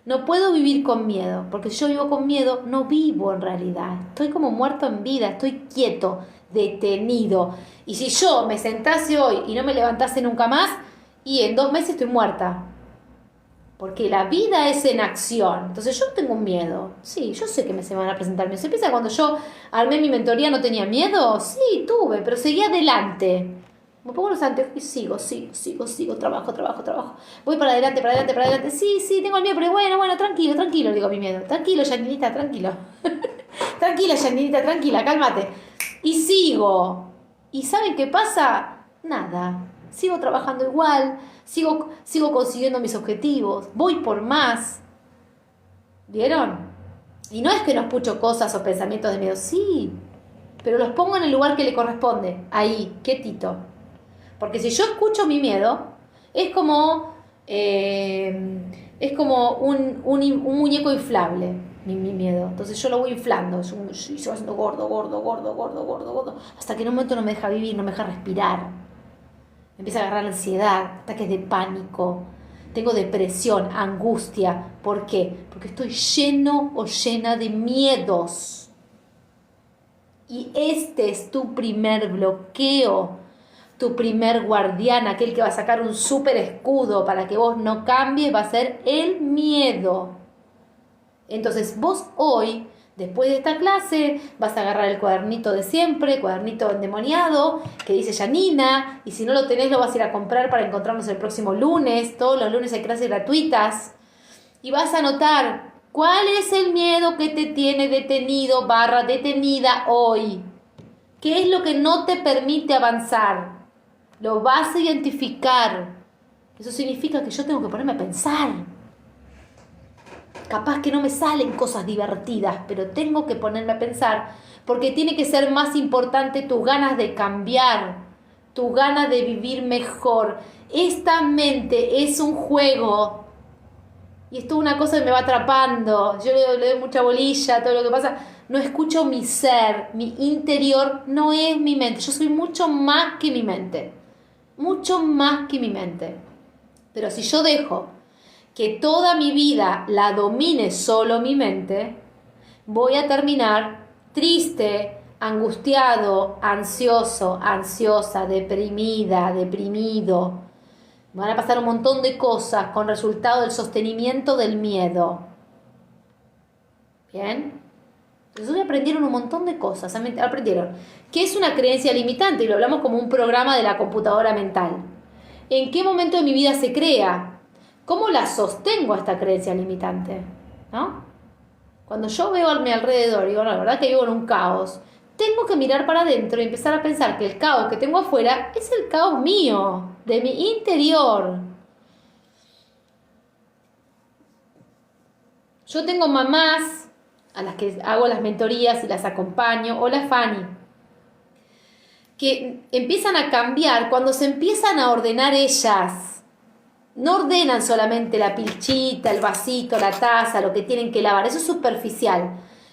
No puedo vivir con miedo, porque si yo vivo con miedo, no vivo en realidad. Estoy como muerto en vida, estoy quieto, detenido. Y si yo me sentase hoy y no me levantase nunca más, y en 2 meses estoy muerta. Porque la vida es en acción. Entonces yo tengo un miedo. Sí, yo sé que se me van a presentar miedos. ¿Se piensa cuando yo armé mi mentoría no tenía miedo? Sí, tuve, pero seguí adelante. Me pongo los anteojos y sigo, trabajo. Voy para adelante. Sí, tengo el miedo, pero bueno, tranquilo, digo a mi miedo. Tranquilo, Janinita, tranquilo. Tranquila, Janinita, tranquila, cálmate. Y sigo. ¿Y saben qué pasa? Nada. Sigo trabajando igual, sigo consiguiendo mis objetivos, voy por más. ¿Vieron? Y no es que no escucho cosas o pensamientos de miedo, sí, pero los pongo en el lugar que le corresponde, ahí, quietito. Porque si yo escucho mi miedo, es como un muñeco inflable, mi miedo. Entonces yo lo voy inflando, y se va haciendo gordo, hasta que en un momento no me deja vivir, no me deja respirar. Me empieza a agarrar ansiedad, ataques de pánico, tengo depresión, angustia. ¿Por qué? Porque estoy lleno o llena de miedos. Y este es tu primer bloqueo. Tu primer guardián, aquel que va a sacar un súper escudo para que vos no cambies, va a ser el miedo. Entonces vos hoy, después de esta clase, vas a agarrar el cuadernito de siempre, cuadernito endemoniado, que dice Janina, y si no lo tenés lo vas a ir a comprar para encontrarnos el próximo lunes. Todos los lunes hay clases gratuitas. Y vas a anotar cuál es el miedo que te tiene detenido, detenida hoy. ¿Qué es lo que no te permite avanzar? Lo vas a identificar. Eso significa que yo tengo que ponerme a pensar. Capaz que no me salen cosas divertidas, pero tengo que ponerme a pensar, porque tiene que ser más importante tus ganas de cambiar, tus ganas de vivir mejor. Esta mente es un juego, y esto es una cosa que me va atrapando. Yo le doy mucha bolilla a todo lo que pasa. No escucho mi ser, mi interior no es mi mente. Yo soy mucho más que mi mente. Mucho más que mi mente. Pero si yo dejo que toda mi vida la domine solo mi mente, voy a terminar triste, angustiado, ansioso, ansiosa, deprimida, deprimido. Me van a pasar un montón de cosas con resultado del sostenimiento del miedo. ¿Bien? Entonces hoy aprendieron un montón de cosas. Aprendieron qué es una creencia limitante, y lo hablamos como un programa de la computadora mental. ¿En qué momento de mi vida se crea? ¿Cómo la sostengo esta creencia limitante? ¿No? Cuando yo veo a mi alrededor y digo, no, la verdad que vivo en un caos, tengo que mirar para adentro y empezar a pensar que el caos que tengo afuera es el caos mío, de mi interior. Yo tengo mamás a las que hago las mentorías y las acompaño. Hola Fanny. Que empiezan a cambiar cuando se empiezan a ordenar ellas. No ordenan solamente la pilchita, el vasito, la taza, lo que tienen que lavar. Eso es superficial.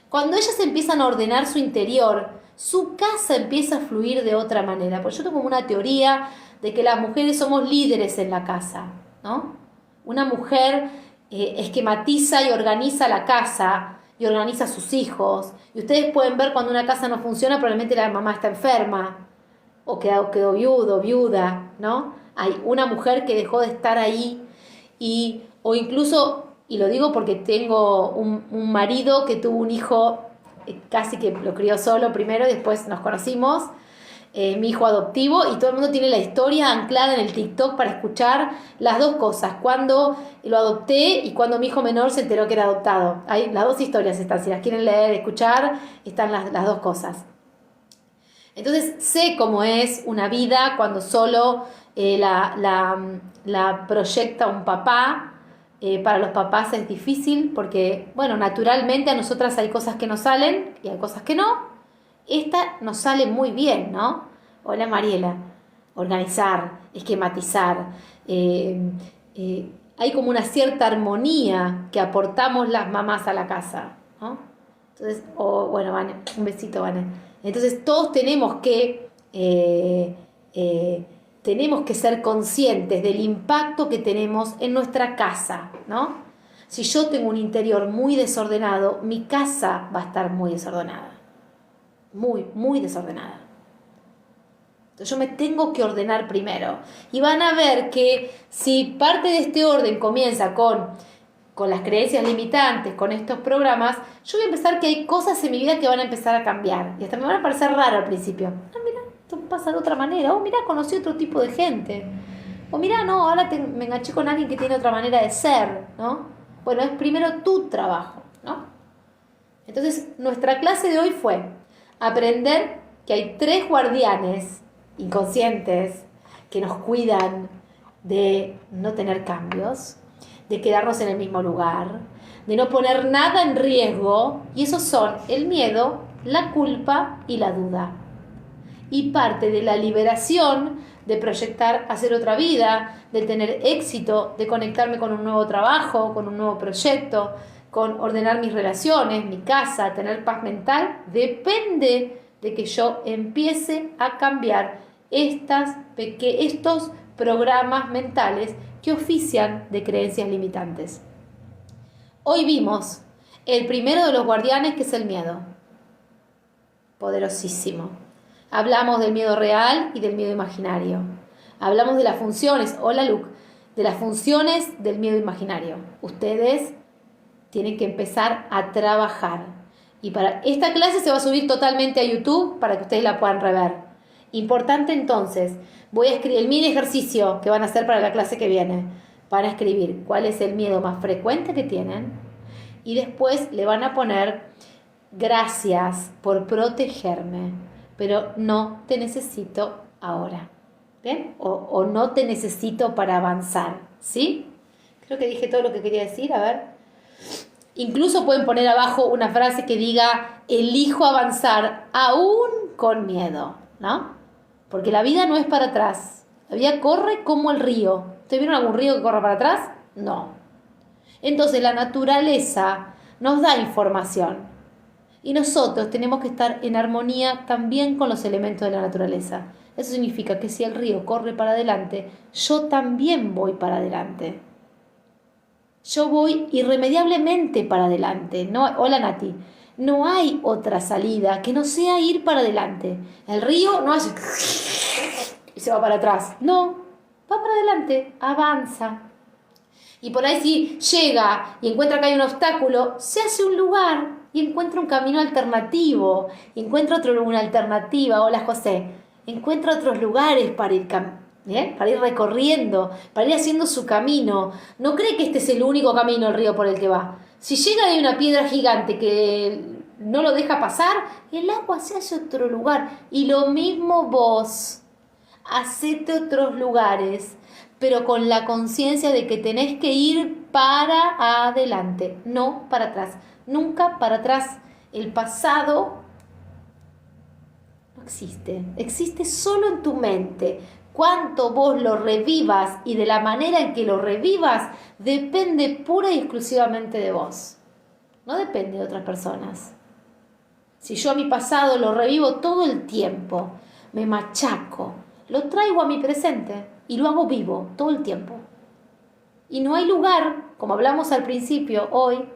Cuando ellas empiezan a ordenar su interior, su casa empieza a fluir de otra manera. Porque yo tengo como una teoría de que las mujeres somos líderes en la casa, ¿no? Una mujer esquematiza y organiza la casa y organiza a sus hijos. Y ustedes pueden ver cuando una casa no funciona, probablemente la mamá está enferma o quedó viudo, viuda, ¿no? Hay una mujer que dejó de estar ahí o incluso, y lo digo porque tengo un marido que tuvo un hijo, casi que lo crió solo primero y después nos conocimos, mi hijo adoptivo, y todo el mundo tiene la historia anclada en el TikTok para escuchar las dos cosas, cuando lo adopté y cuando mi hijo menor se enteró que era adoptado. Hay, las dos historias están, si las quieren leer, escuchar, están las dos cosas. Entonces sé cómo es una vida cuando solo la proyecta un papá. Para los papás es difícil porque, bueno, naturalmente a nosotras hay cosas que nos salen y hay cosas que no. Esta nos sale muy bien, ¿no? Hola Mariela. Organizar, esquematizar. Hay como una cierta armonía que aportamos las mamás a la casa, ¿no? Entonces, bueno, Vane, un besito, Vane. Entonces todos tenemos que ser conscientes del impacto que tenemos en nuestra casa, ¿no? Si yo tengo un interior muy desordenado, mi casa va a estar muy desordenada. Muy, muy desordenada. Entonces yo me tengo que ordenar primero. Y van a ver que si parte de este orden comienza con las creencias limitantes, con estos programas, yo voy a empezar que hay cosas en mi vida que van a empezar a cambiar. Y hasta me van a parecer raro al principio. Ah, mira, esto pasa de otra manera. Oh, mirá, conocí otro tipo de gente. O mirá, no, ahora me enganché con alguien que tiene otra manera de ser, ¿no? Bueno, es primero tu trabajo, ¿no? Entonces, nuestra clase de hoy fue aprender que hay 3 guardianes inconscientes que nos cuidan de no tener cambios, de quedarnos en el mismo lugar, de no poner nada en riesgo, y esos son el miedo, la culpa y la duda. Y parte de la liberación de proyectar hacer otra vida, de tener éxito, de conectarme con un nuevo trabajo, con un nuevo proyecto, con ordenar mis relaciones, mi casa, tener paz mental, depende de que yo empiece a cambiar estos programas mentales que ofician de creencias limitantes. Hoy vimos el primero de los guardianes, que es el miedo. Poderosísimo. Hablamos del miedo real y del miedo imaginario. Hablamos de las funciones, hola Luke, de las funciones del miedo imaginario. Ustedes tienen que empezar a trabajar. Y para esta clase se va a subir totalmente a YouTube para que ustedes la puedan rever. Importante entonces, voy a escribir el mini ejercicio que van a hacer para la clase que viene. Van a escribir cuál es el miedo más frecuente que tienen y después le van a poner gracias por protegerme, pero no te necesito ahora. ¿Bien? O no te necesito para avanzar. ¿Sí? Creo que dije todo lo que quería decir. A ver. Incluso pueden poner abajo una frase que diga elijo avanzar aún con miedo, ¿no? Porque la vida no es para atrás. La vida corre como el río. ¿Ustedes vieron algún río que corra para atrás? No. Entonces la naturaleza nos da información. Y nosotros tenemos que estar en armonía también con los elementos de la naturaleza. Eso significa que si el río corre para adelante, yo también voy para adelante. Yo voy irremediablemente para adelante. No, hola Nati. No hay otra salida que no sea ir para adelante. El río no hace y se va para atrás. No, va para adelante, avanza. Y por ahí si llega y encuentra que hay un obstáculo, se hace un lugar y encuentra un camino alternativo. Y encuentra una alternativa. Hola José. Encuentra otros lugares para ir para ir recorriendo, para ir haciendo su camino. No cree que este es el único camino, el río por el que va. Si llega de una piedra gigante que no lo deja pasar, el agua se hace otro lugar. Y lo mismo vos, hacete otros lugares, pero con la conciencia de que tenés que ir para adelante, no para atrás. Nunca para atrás. El pasado no existe. Existe solo en tu mente. Cuánto vos lo revivas y de la manera en que lo revivas depende pura y exclusivamente de vos. No depende de otras personas. Si yo a mi pasado lo revivo todo el tiempo, me machaco, lo traigo a mi presente y lo hago vivo todo el tiempo. Y no hay lugar, como hablamos al principio hoy,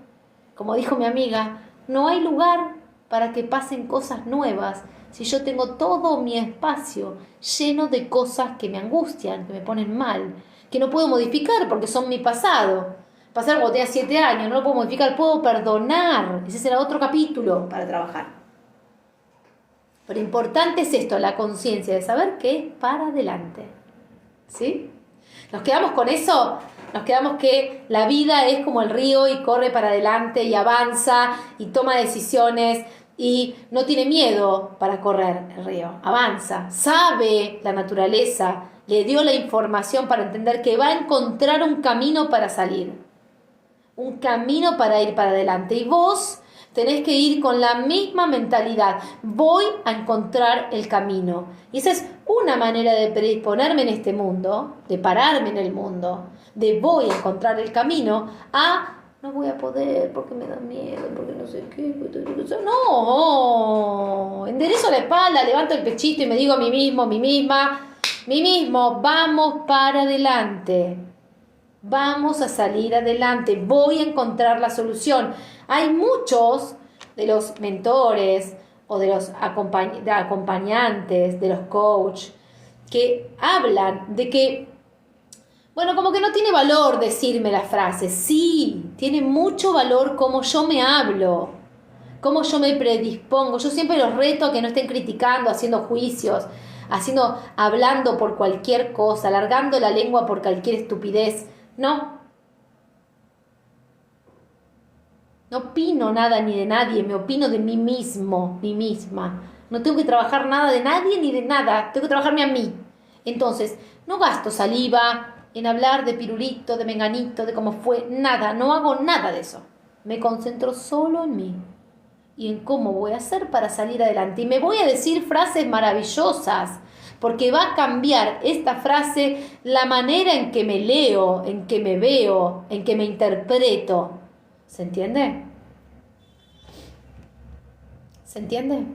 como dijo mi amiga, no hay lugar para que pasen cosas nuevas si yo tengo todo mi espacio lleno de cosas que me angustian, que me ponen mal, que no puedo modificar porque son mi pasado. Pasaron cuando tenía 7 años, no lo puedo modificar, puedo perdonar. Ese será otro capítulo para trabajar. Pero importante es esto, la conciencia de saber que es para adelante. ¿Sí? Nos quedamos con eso, nos quedamos que la vida es como el río y corre para adelante y avanza y toma decisiones y no tiene miedo para correr el río, avanza, sabe la naturaleza, le dio la información para entender que va a encontrar un camino para salir, un camino para ir para adelante. Y vos tenés que ir con la misma mentalidad, voy a encontrar el camino. Y esa es una manera de predisponerme en este mundo, de pararme en el mundo, de voy a encontrar el camino, a no voy a poder porque me da miedo, porque no sé qué. No, enderezo la espalda, levanto el pechito y me digo a mí mismo, mí mismo, vamos para adelante. Vamos a salir adelante, voy a encontrar la solución. Hay muchos de los mentores o de los acompañantes, de los coaches, que hablan de que, bueno, como que no tiene valor decirme las frases. Sí, tiene mucho valor cómo yo me hablo, cómo yo me predispongo. Yo siempre los reto a que no estén criticando, haciendo juicios, hablando por cualquier cosa, alargando la lengua por cualquier estupidez. No. No opino nada ni de nadie, me opino de mí mismo, mí misma. No tengo que trabajar nada de nadie ni de nada, tengo que trabajarme a mí. Entonces, no gasto saliva en hablar de Pirulito, de Menganito, de cómo fue, nada, no hago nada de eso. Me concentro solo en mí y en cómo voy a hacer para salir adelante. Y me voy a decir frases maravillosas, porque va a cambiar esta frase la manera en que me leo, en que me veo, en que me interpreto. ¿Se entiende? ¿Se entiende?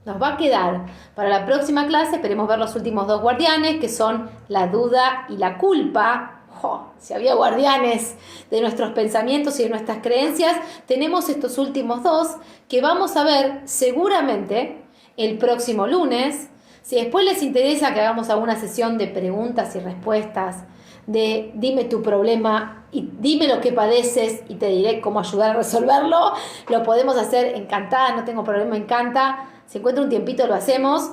Nos va a quedar para la próxima clase, esperemos ver los últimos 2 guardianes, que son la duda y la culpa. Si había guardianes de nuestros pensamientos y de nuestras creencias, tenemos estos últimos 2 que vamos a ver seguramente el próximo lunes. Si después les interesa que hagamos alguna sesión de preguntas y respuestas, de dime tu problema y dime lo que padeces y te diré cómo ayudar a resolverlo, lo podemos hacer, encantada, no tengo problema, me encanta. Si encuentro un tiempito lo hacemos.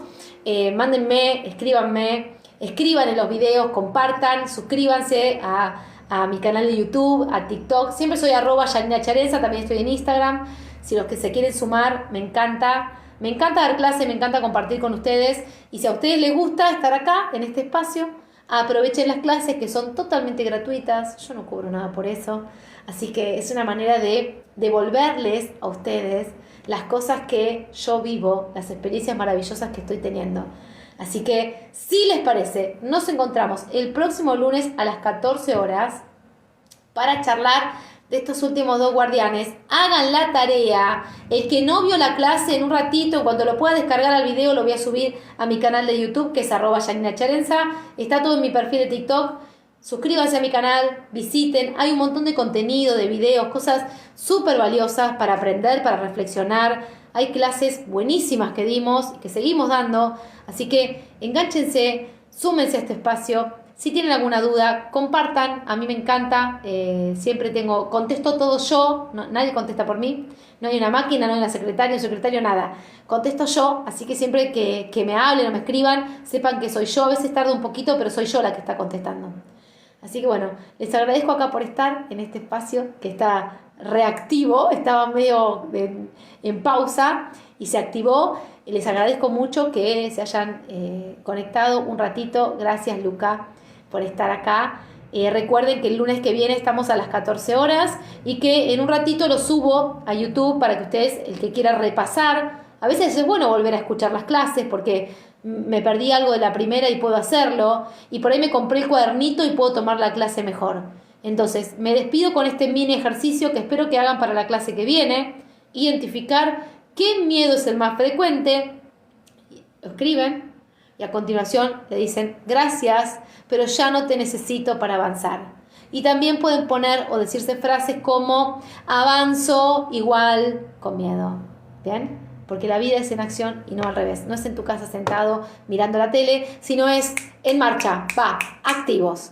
Mándenme, escríbanme, escriban en los videos, compartan, suscríbanse a mi canal de YouTube, a TikTok. Siempre soy @YaninaCharenza, también estoy en Instagram. Si los que se quieren sumar, me encanta. Me encanta dar clase, me encanta compartir con ustedes. Y si a ustedes les gusta estar acá, en este espacio, aprovechen las clases que son totalmente gratuitas. Yo no cobro nada por eso. Así que es una manera de devolverles a ustedes las cosas que yo vivo, las experiencias maravillosas que estoy teniendo. Así que, si les parece, nos encontramos el próximo lunes a las 14 horas para charlar de estos últimos 2 guardianes. Hagan la tarea. El que no vio la clase, en un ratito, cuando lo pueda descargar al video, lo voy a subir a mi canal de YouTube, que es @YaninaCharenza. Está todo en mi perfil de TikTok. Suscríbanse a mi canal, visiten, hay un montón de contenido, de videos, cosas súper valiosas para aprender, para reflexionar. Hay clases buenísimas que dimos y que seguimos dando, así que enganchense, súmense a este espacio. Si tienen alguna duda, compartan, a mí me encanta, siempre contesto todo yo, nadie contesta por mí, no hay una máquina, no hay una secretaria, un secretario, nada. Contesto yo, así que siempre que me hablen o me escriban, sepan que soy yo, a veces tarda un poquito, pero soy yo la que está contestando. Así que bueno, les agradezco acá por estar en este espacio que está reactivo, estaba medio en pausa y se activó. Les agradezco mucho que se hayan conectado un ratito. Gracias, Luca, por estar acá. Recuerden que el lunes que viene estamos a las 14 horas y que en un ratito lo subo a YouTube para que ustedes, el que quiera repasar, a veces es bueno volver a escuchar las clases porque me perdí algo de la primera y puedo hacerlo, y por ahí me compré el cuadernito y puedo tomar la clase mejor. Entonces, me despido con este mini ejercicio que espero que hagan para la clase que viene. Identificar qué miedo es el más frecuente. Lo escriben y a continuación le dicen gracias, pero ya no te necesito para avanzar. Y también pueden poner o decirse frases como avanzo igual con miedo. ¿Bien? Porque la vida es en acción y no al revés. No es en tu casa sentado mirando la tele, sino es en marcha, activos.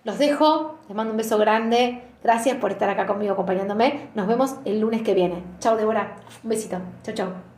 Los dejo, les mando un beso grande. Gracias por estar acá conmigo acompañándome. Nos vemos el lunes que viene. Chao, Débora. Un besito. Chao, chao.